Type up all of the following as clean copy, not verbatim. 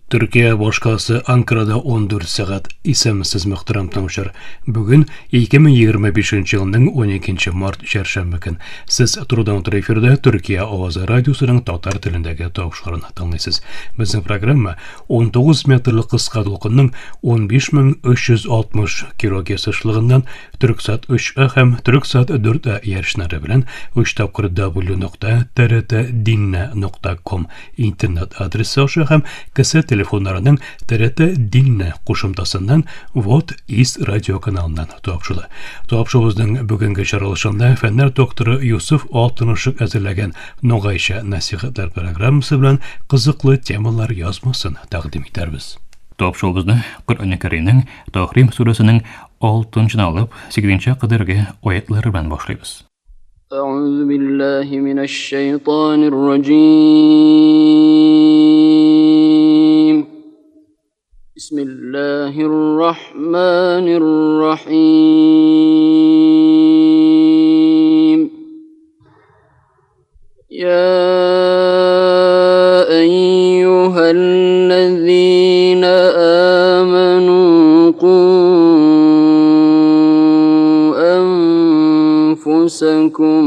Türkiye başkası Ankara'da 14 saat isimsiz muhtaram tanışır. Bugün 2025 yılının 12 Mart çarşamba gün. Siz turdan efirde Türkiye Ovazı Radyosu'nun Tatar tilindeki tavşlarını tanıysınız. Bizim programma 19 metrlik kıska dolkunun 15.360 kilo kesişliğinden Türksat 3'e hem Türksat 4'e yarışları bilen w.trt.dinne.com internet adresi aşı hem kaset telefonlarının TRT Dinle kuşumtasından Vot İz Radyo kanalından tuapşılı. Tuapşımızın bugünkü çaralışında Fenler Doktoru Yusuf Altınışık hazırlayan Noğayşa Nasihatler programısı bilen kızıklı temalar yazmasını takdim ederiz. Tuapşımızda Kur'an-ı Kerim'in Tahrim Surasının 6. alıp 8. kadarki ayetleri bilen başlayız. Euzu billahi mineşşeytanirracim. Bismillahirrahmanirrahim. Ya eyyühellezine amenu qu enfusakum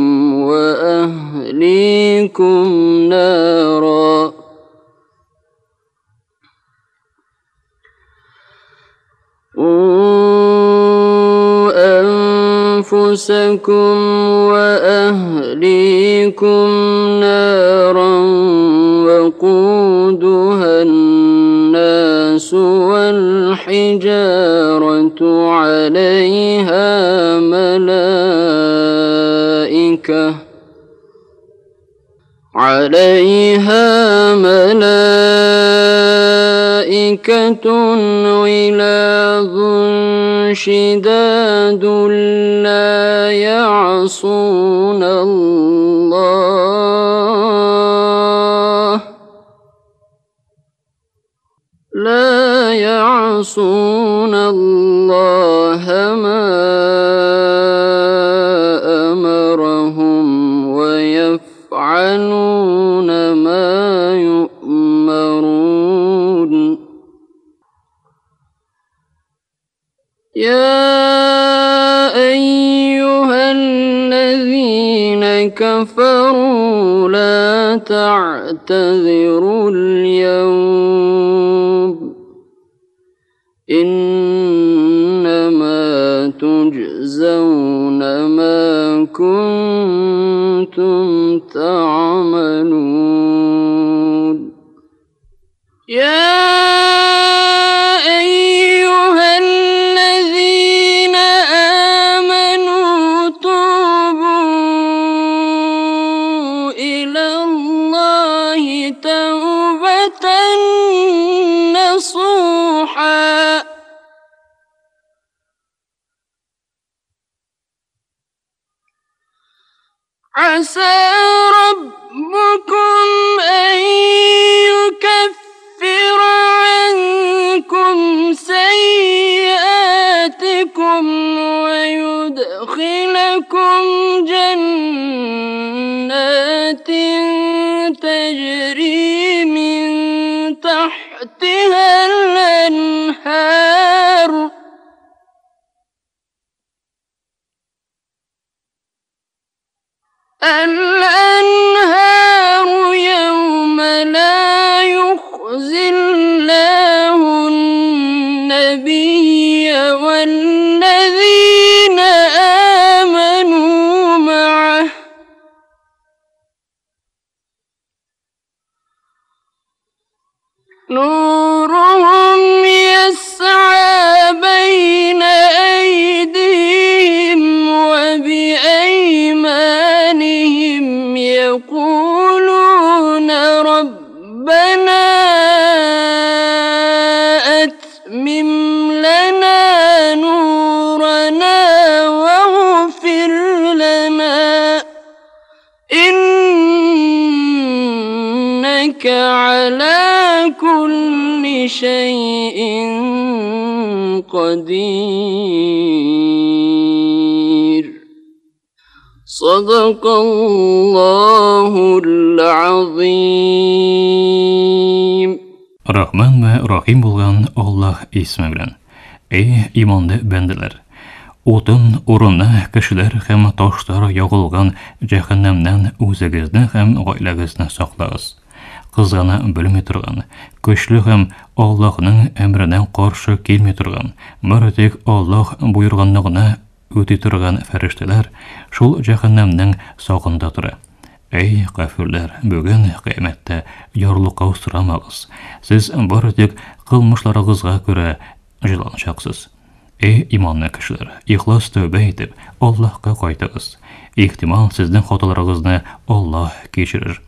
ve ehlikum nara. أنفسكم وأهليكم نارا وقودها الناس والحجارة عليها ملائكة غلاظ شداد لا يعصون الله ما أمرهم ويفعلون ما يؤمرون. يا أيها الذين كفروا لا تعتذروا اليوم إنما تجزون ما كنتم تعملون. يا أيها الذين آمنوا توبوا إلى الله توبة نصوحا عسى ربكم أن يكفر عنكم سيئاتكم ويدخلكم جنات تجري من تحتها الأنهار يوم لا يخزي الله النبي والذين آمنوا معه نورهم يسعى بين أيديهم وبأيمانهم يقولون ربنا أتمم لنا نورنا واغفر لنا إنك على كل شيء قدير. صدق الله العظيم. Рахман ва Рахим булган Аллаһ исме белән. Иманлы бәндәләр. Утын урынына кешеләр һәм ташлар ягылган җәһәннәмнән үзегезне һәм гаиләгезне саклагыз. Кызгана белми торган, көчле һәм Аллаһның әмренә каршы килми торган, бары тик Аллаһ буйрганны гына үти торган фәрештәләр шул җәһәннәмнең сагында тора. Кафирләр, бүген кыямәттә ярлыкка усрамагыз. Сез бары тик кылмышларыгызга күрә җыланачаксыз. Иманлы кешеләр, ихлас тәүбә итеп, Аллаһка кайтыгыз. Ихтимал сезнең хаталарыгызны Аллаһ кечерер.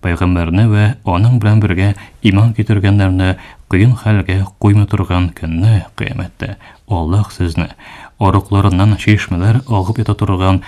Пайгамбарны ва аның белән бергә иман китергәннәрне кыен хәлгә куймый торган көнне кыямәттә Аллаһ сезне арыкларыннан чишмәләр агып ята торган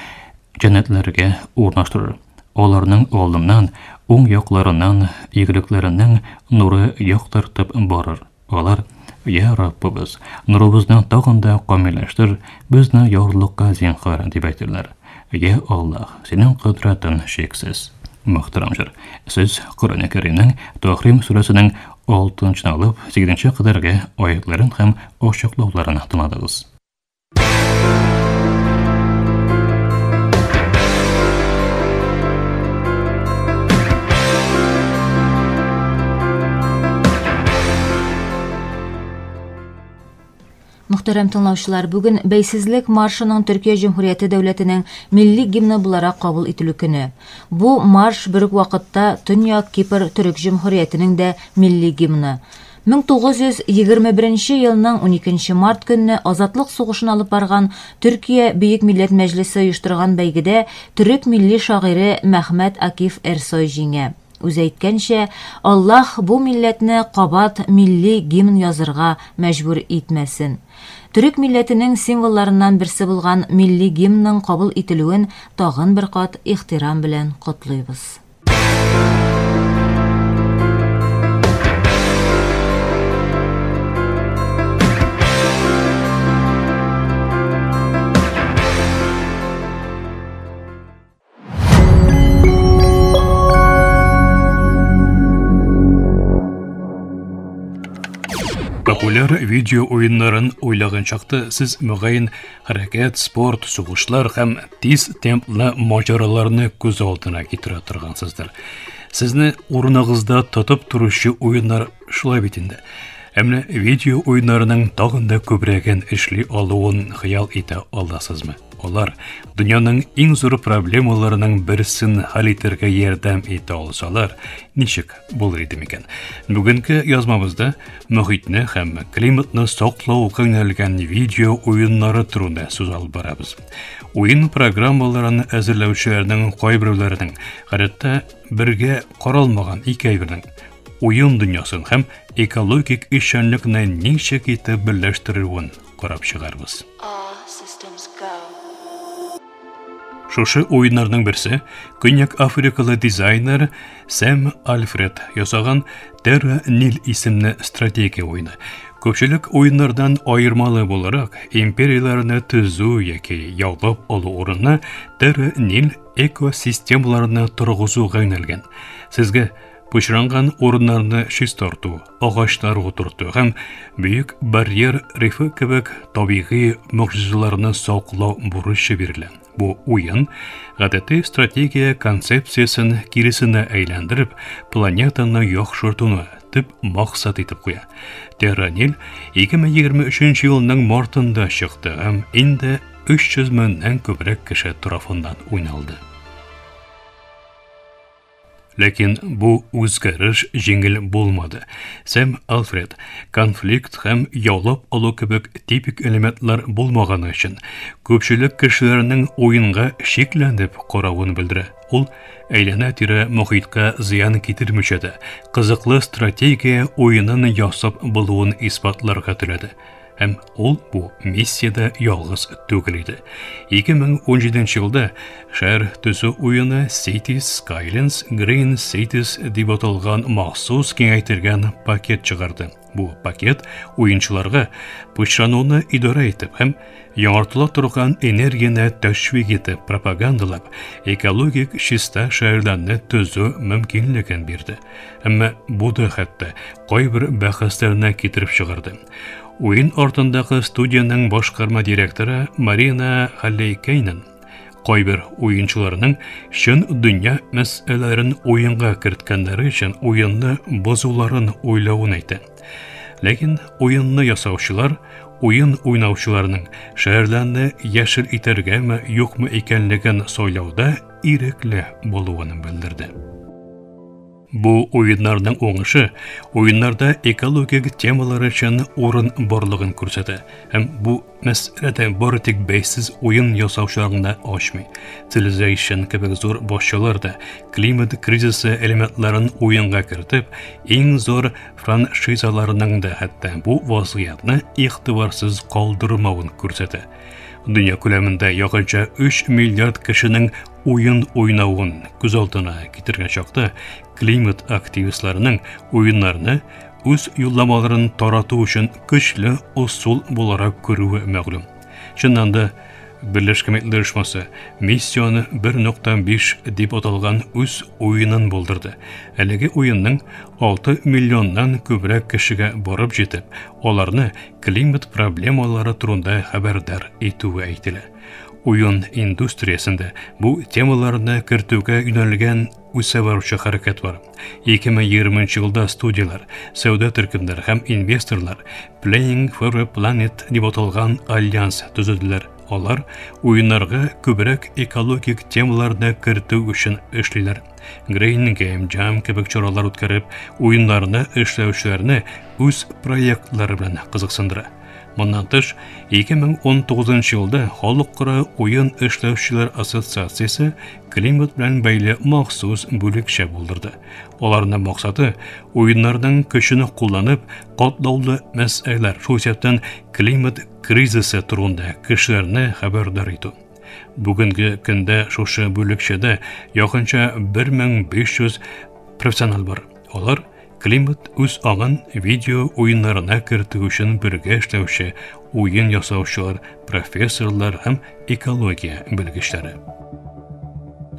җәннәтләргә урнаштырыр. Аларның алдыннан, уң якларыннан игелекләренең нуры яктыртып барыр. Алар: "Я Раббыбыз, нурыбызны тагын да камилләштер, безне ярлыкка зинһар" дип әйтерләр. Я Аллаһ, синең кудрәтең шексез. Мөхтәрәм җыр, сез Коръән Кәримнең Тахрим сүрәсенең 6-нчы алып 8-нче кадәрге аятларын һәм ачыклауларын тыңладыгыз. Мөхтәрәм тыңлаучылар, бүген Бәйсезлек маршының Төркия Җөмһүрияте дәүләтенең милли гимны буларак кабул ителү көне. Бу марш бер үк вакытта Төньяк Кипр Төрек Җөмһүриятенең дә милли гимны. 1921 елның 12 март көнне азатлык сугышын алып барган Төркия Бөек Милләт Мәҗлесе оештырган бәйгедә төрек милли шагыйре Мәхмәт Акиф Эрсой җиңә. Үзе әйткәнчә, Аллаһ бу милләтне кабат милли гимн язырга мәҗбүр итмәсен. Төрек милләтенең символларыннан берсе булган милли гимнның кабул ителүен тагын бер кат ихтирам белән котлыйбыз. Популяр видео oyunların oyлаган чакта сез мөгаен хәрәкәт, спорт, сугышлар һәм тиз темплы маҗараларны күз алдына китерә торгансыздыр. Сезне урыныгызда тотып торучы oyunlar шулай бит инде. Әмма видео oyunларының тагын да күбрәген эшли алуын хыял итә аласызмы? Алар дөньяның иң зур проблемаларының берсен хәл итәргә ярдәм итә алсалар, ничек булыр иде микән? Бүгенге язмабызда мөхитне һәм климатны саклауга юнәлгән видео oyunнары турында сүз алып барабыз. Oyun программаларын әзерләүчеләрнең кайберләренең, гадәттә бергә каралмаган икәйбернең oyun дөньясын һәм экологик эшчәнлекне ничек итеп берләштерүен карап чыгарбыз. Шушы oyunlarның берсе Көньяк Африкалы дизайнер Сэм Альфред ясаган Terra Nil исемле стратегия oyunu. Көпчелек oyunlardan айырмалы буларак империяларны төзү яки яулап алу урынына Terra Nil экосистемаларны торгызуга юнәлгән. Сезгә пычранган урыннарны чистарту, агачлар утырту һәм бөек барьер рифы кебек табигый мөгъҗизаларны саклау бурычы бирелә. Бу уен гадәти стратегия концепциясын киресенә әйләндереп, планетаны яхшыртуны төп максат итеп куя. Terra Nil 2023 елның мартында чыкты һәм инде 300 меңнән күбрәк кеше тарафыннан уйналды. Ләкин бу үзгәреш җиңел булмады. Сэм Альфред конфликт һәм яулап алу кебек типик элементлар булмаганы өчен күпчелек кешеләрнең уенга шикләнеп каравын белдерә. Ул әйләнә-тирә мөхитка зыян китермичә дә кызыклы стратегия уенын ясап булуын испатларга теләде. Hem ol bu missiyada yalğız түгел иде. 2017 елда шәһәр төзү уены Cities Skylines Green Cities дип аталган махсус киңәйтелгән пакет чыгарды. Бу пакет уенчыларга пычрануны идара итеп һәм яңартыла торган энергияне тәшвик итеп пропагандалап, экологик чиста шәһәрләрне төзү мөмкинлеген бирде. Әмма бу да хәтта кайбер бәхәсләрне китереп чыгарды. Уен артындагы студияның башкарма директоры Марина Халлейкейнен кайбер уенчыларның шын дөнья мәсьәләләрен уенга керткәннәре өчен уенны бозуларын уйлавын әйтә. Ләкин уенны ясаучылар уен уйнаучыларның шәһәрләрне яшел итәргәме, юкмы икәнлеген сойлауда ирекле булуын белдерде. Бу уеннарның оңышы уеннарда экологик темалар өчен урын барлыгын күрсәтә. Һәм бу мәсьәләдә бары тик бәйсез уен ясаучыларны ачмый. Civilization кебек зур башчылар да климат кризисы элементларын уенга кертеп, иң зур франшизаларның да хәтта бу вазгыятны игътибарсыз калдырмавын күрсәтә. Dünya күләмендә якынча 3 миллиард кешенең уен уйнавын күз алдына китергән чакта климат активистларының уеннарны үз юлламаларын тарату өчен көчле усул буларак күрүе мәгълүм. Чыннан да Birleşmiş Milletler Uyuşması missiyonu 1.5 дип аталган үз уенын булдырды. Әлеге уенның 6 миллионнан күбрәк кешегә барып җитеп, аларны климат проблемалары турында хәбәрдар итүе әйтелә. Уен индустриясында бу темаларны кертүгә юнәлгән үсәвәрүче хәрәкәт бар. 2020 елда студиялар, сәүдә төркемнәре һәм инвесторлар Playing for a Planet дип аталган альянс төзеделәр. Алар уеннарга күбрәк экологик темаларны кертү өчен эшлиләр. Green Game Jam кебек чаралар үткәреп, уеннарны эшләүчеләрне үз проектлары белән кызыксындыра. Моннан тыш, 2019 елда Халыкара уен эшләүчеләр ассоциациясе климат белән бәйле махсус бүлекчә булдырды. Аларның максаты уеннарның көчен кулланып, катлаулы мәсьәләләр, шулчаттан климат кризисы турында кешеләрне хәбәрдар итү. Бүгенге көндә шушы бүлекчәдә якынча 1500 профессионал бар. Алар климат үз агын видео уеннарына кертү өчен бергә эшләүче уен ясаучылар, профессорлар һәм экология белгечләре.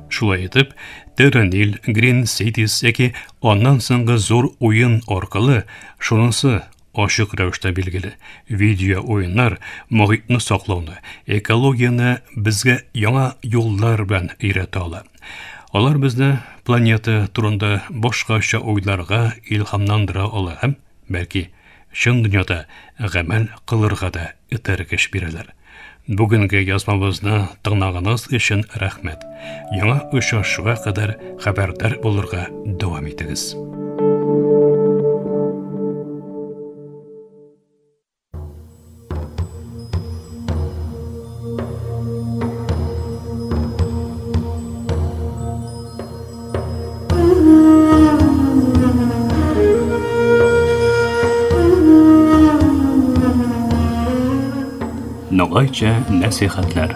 Шулай итеп, Terranil, Green Cities яки аннан соңгы зур уен аркылы шунысы ашык рәвештә билгеле. Видео уеннар мохитны саклауны, экологияны безгә яңа юллар белән өйрәтә ала. Алар безне планета турында башкача уйларга илһамландыра ала һәм бәлки шын дөньяда гамәл кылырга да этәргеш бирәләр. Бүгенге язмабызны тыңлаганыгыз өчен рәхмәт. Яңа очрашуга кадәр хәбәрдар булырга дәвам итегез. Ногайча нәсихәтләр.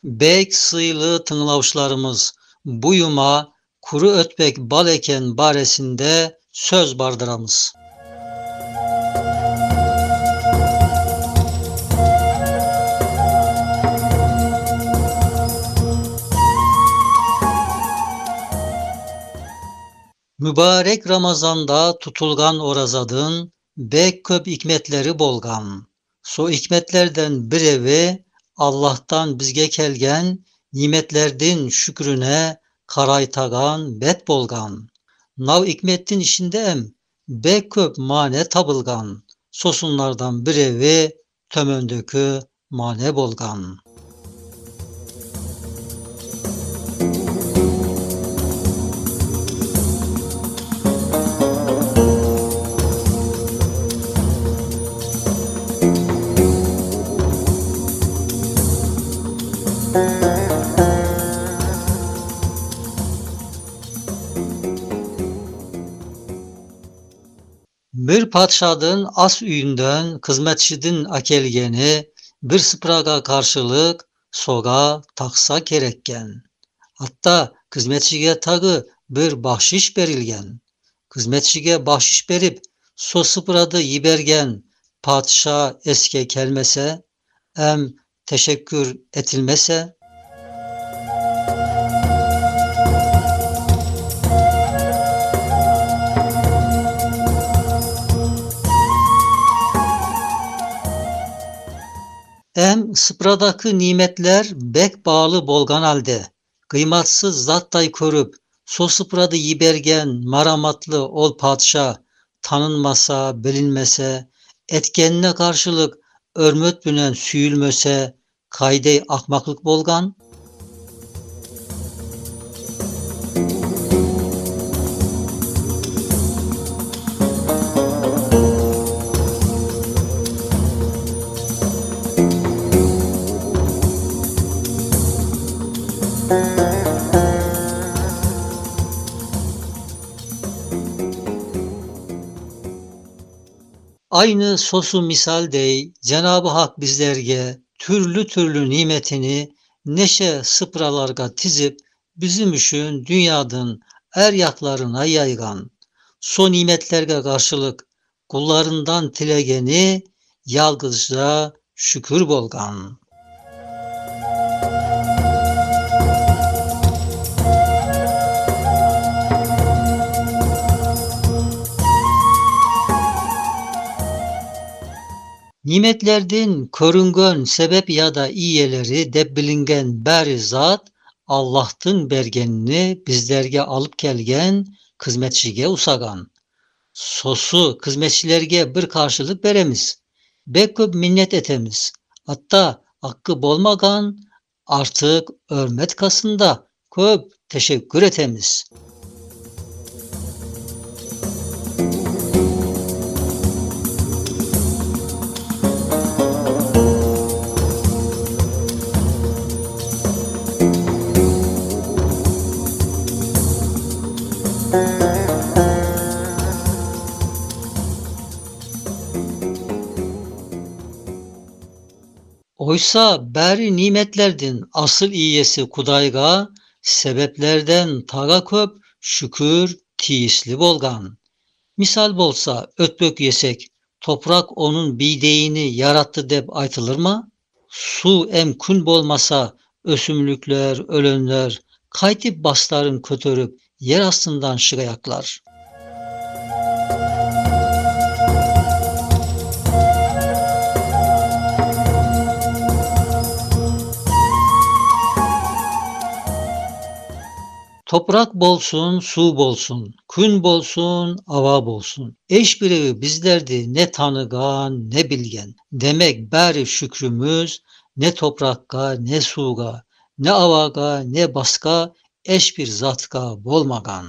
Bek sıylı tınlavuşlarımız bu yuma kuru ötbek bal eken baresinde söz bardıramız. Mübarek Ramazanda tutulgan orazadın bek köp hikmetleri bolgan. So hikmetlerden bir evi Allah'tan bizge kelgen nimetlerden şükrüne karaytagan bet bolgan. Nav hikmettin işinde em bek köp mane tabılgan. Sosunlardan bir evi tömöndökü mane bolgan. Bir padşadın as üyünden hizmetçidin akelgeni bir sıpraga karşılık soga taksa kerekken. Hatta hizmetçiге tagı bir bahşiş berilgen. Hizmetçiге bahşiş berip so sıpradı yibergen padşa eske kelmese, em teşekkür etilmese, em sıpradaki nimetler bek bağlı bolgan halde, kıymatsız zattay körüp, so sıpradı yibergen maramatlı ol padşa, tanınmasa, bilinmese, etkenine karşılık örmöt bünen süyülmöse, kaydey akmaklık bolgan. Aynı sosu misal dey, Cenab-ı Hak bizlerge türlü türlü nimetini neşe sıpralarga tizip bizim üçün dünyadın er yaklarına yaygan. So nimetlerge karşılık kullarından tilegeni yalgızca şükür bolgan. Nimetlerden körüngön sebep ya da iyileri dep bilingen bäri zat Allah'tın bergenini bizlerge alıp kelgen hizmetçige usagan. Sosu hizmetçilerge bir karşılık beremiz. Bek köp minnet etemiz. Hatta hakkı bolmagan artık örmet kasında köp teşekkür etemiz. Oysa bäri nimetlerden asıl iyisi Kudayga, sebeplerden taga köp şükür tiyisli bolgan. Misal bolsa ötbök yesek, toprak onun bideyini yarattı dep aytılır mı? Su emkün bolmasa ösümlükler, ölenler, kaytip basların kötörüp yer astından şıgayaklar. Toprak bolsun, su bolsun, kün bolsun, ava bolsun. Eşbiri bizlerdi ne tanıgan, ne bilgen. Demek bäri şükrümüz ne toprakka, ne suga, ne avaga, ne baska, eşbir zatka bolmagan.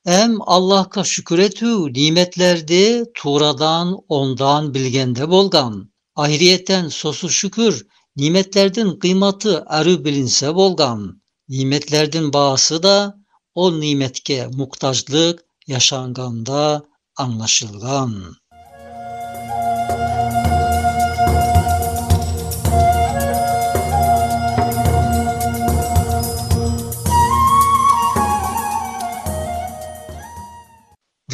Em Allah'a şükür etü nimetlerdi tuğradan ondan bilgende bolgan. Ayrıyeten sosu şükür nimetlerden kıymatı arı bilinse bolgan. Nimetlerden bağısı da o nimetke muhtaçlık yaşanganda anlaşılgan.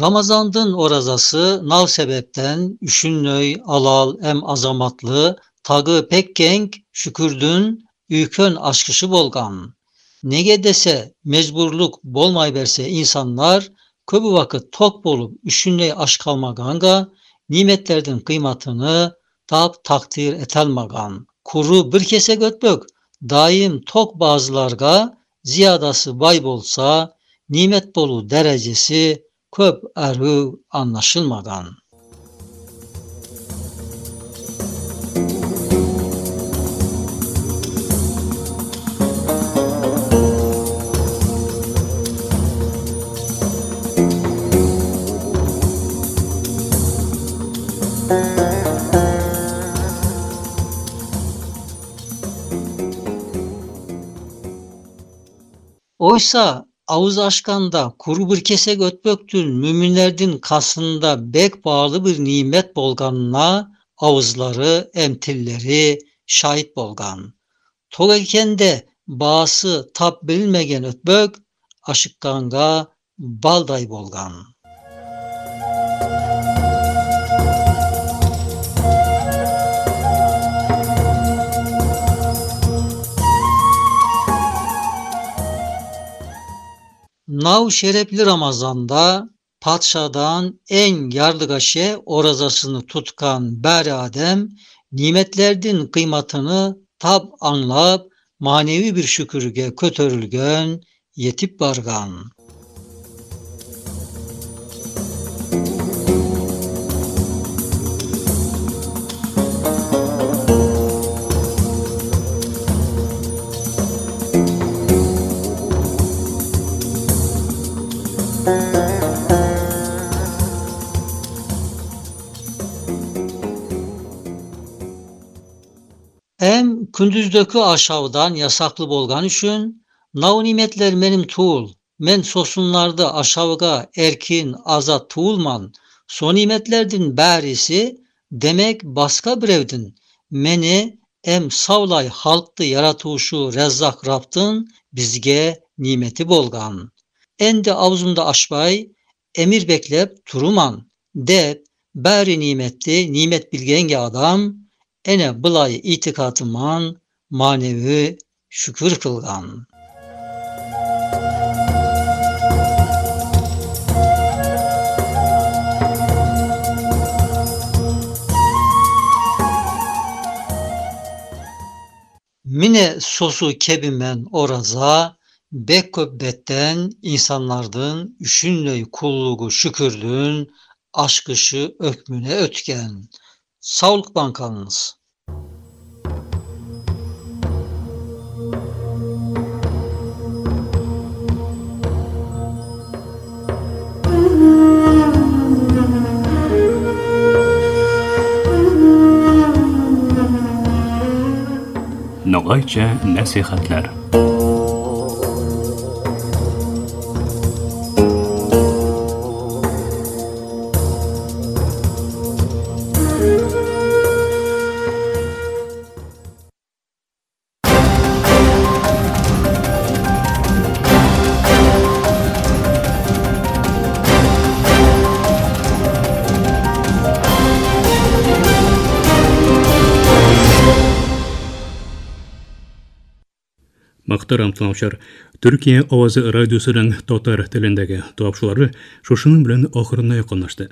Ramazandın orazası nav sebepten üşünlöy alal em azamatlı tagı pek kenk şükürdün ükön aşkışı bolgan. Nege dese mecburluk bolmay berse insanlar köbü vakit tok bolup üşünlöy aşk kalmaganga nimetlerden kıymatını tap takdir etelmagan. Kuru bir kese götbök daim tok bazılarga ziyadası bay bolsa nimet bolu derecesi köp arı anlaşılmagan. Oysa ağız aşkanda kuru bir kesek ötböktün müminlerdin kasında bek bağlı bir nimet bolganına ağızları, emtilleri şahit bolgan. Togelkende bağısı tap bilmegen ötbök aşıkkanga balday bolgan. Nav şerepli Ramazan'da padşadan en yarlıgaşe orazasını tutkan beri adem nimetlerdin kıymatını tab anlap manevi bir şükürge kötörülgön yetip bargan. Hem kündüzdökü aşağıdan yasaklı bolgan üçün, nav nimetler menim tuğul, men sosunlarda aşağıga erkin azat tuğulman, son nimetlerdin bärisi, demek baska birevdin, meni em savlay halktı yaratuşu rezzak Rabtın bizge nimeti bolgan. Endi avzumda aşbay, emir beklep turuman, dep, bäri nimetli, nimet bilgenge adam, ene bılay itikatıman manevi şükür kılgan. Mine sosu kebimen oraza, bek köbbetten insanlardın üşünlöy kulluğu şükürlüğün aşkışı ökmüne ötken. Sağlık Bankanız. Nogayça nasihatler. Muhtaram tınavçar, Türkiye Ovazı Radyosu'nun Tatar tilindagi topşuları şuşunun bilen ahırına yakınlaştı.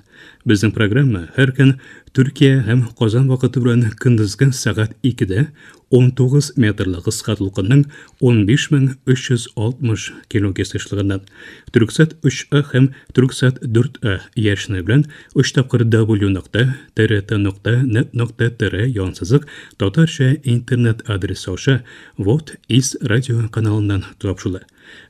Bizim programma her gün Türkiye hem Qozon vaqti bilen gündüzgi saat 2'de 19 metrlik qisqatlıqının 15.360 kilo kesişliğinden Türksat 3A hem Türksat 4A yaşını bilen 3 tapqır w.trt.net.tr yansızık Tatarşa internet adresi olşa Vot is radio kanalından topşulu.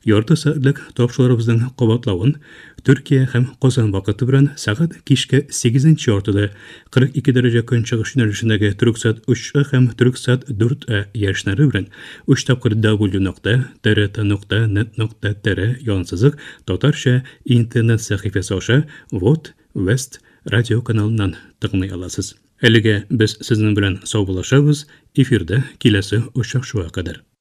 Yartı saatlik topşularımızın qabatlawın Türkiye hem Qozon vaqti bilen saat kişke 8-ci yartıda 42 derece künçıgış yönelişindeki Türksat 3A hem Türksat 4A yaşları bilen 3 tapqır w.trt.net.tr yansızık Tatarşa internet sahifesi olşa Vot West radio kanalından tıqmay alasız. Elige biz sizin bilen sağ bulaşabız. Efirde kilesi uşaq şuğa kadar.